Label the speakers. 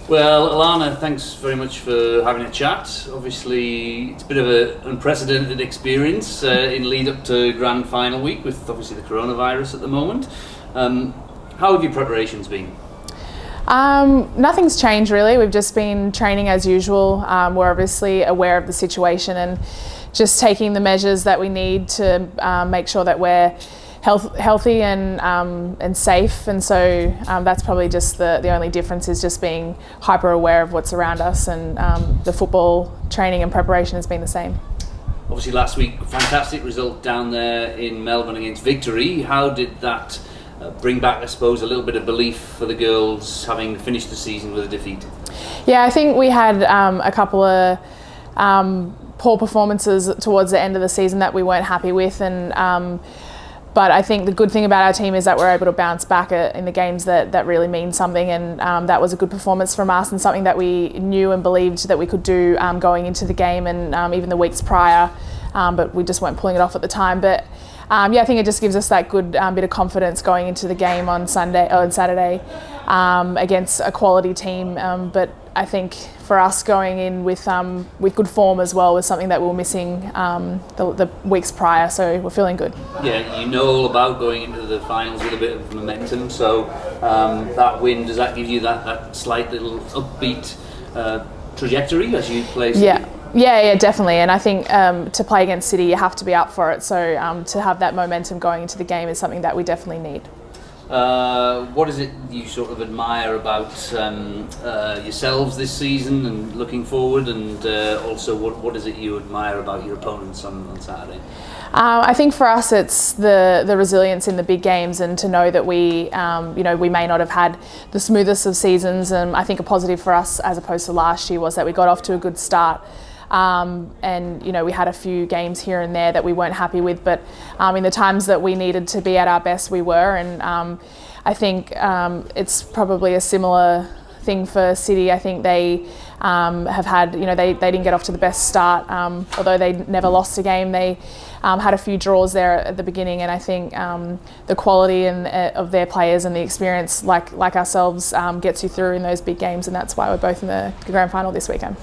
Speaker 1: Well, Alanna, thanks very much for having a chat. Obviously, it's a bit of an unprecedented experience in lead up to Grand Final week with obviously the coronavirus at the moment. How have your preparations been?
Speaker 2: Nothing's changed really. We've just been training as usual. We're obviously aware of the situation and just taking the measures that we need to make sure that we're healthy and safe, and so that's probably just the only difference, is just being hyper aware of what's around us, and the football training and preparation has been the same.
Speaker 1: Obviously last week, fantastic result down there in Melbourne against Victory. How did that bring back, I suppose, a little bit of belief for the girls, having finished the season with a defeat?
Speaker 2: Yeah, I think we had a couple of poor performances towards the end of the season that we weren't happy with, and but I think the good thing about our team is that we're able to bounce back in the games that really mean something, and that was a good performance from us and something that we knew and believed that we could do going into the game and even the weeks prior, but we just weren't pulling it off at the time. But yeah, I think it just gives us that good bit of confidence going into the game on Saturday against a quality team. But I think for us, going in with good form as well was something that we were missing the weeks prior, so we're feeling good.
Speaker 1: Yeah, you know all about going into the finals with a bit of momentum, so that win, does that give you that slight little upbeat trajectory as you play City?
Speaker 2: Yeah, definitely. And I think to play against City, you have to be up for it. So to have that momentum going into the game is something that we definitely need.
Speaker 1: What is it you sort of admire about yourselves this season and looking forward, and also what is it you admire about your opponents on Saturday?
Speaker 2: I think for us it's the resilience in the big games, and to know that we we may not have had the smoothest of seasons, and I think a positive for us as opposed to last year was that we got off to a good start. And we had a few games here and there that we weren't happy with, but in the times that we needed to be at our best, we were. And I think it's probably a similar thing for City. I think they have had, they didn't get off to the best start, although they never lost a game. They had a few draws there at the beginning, and I think the quality of their players and the experience, like ourselves, gets you through in those big games, and that's why we're both in the grand final this weekend.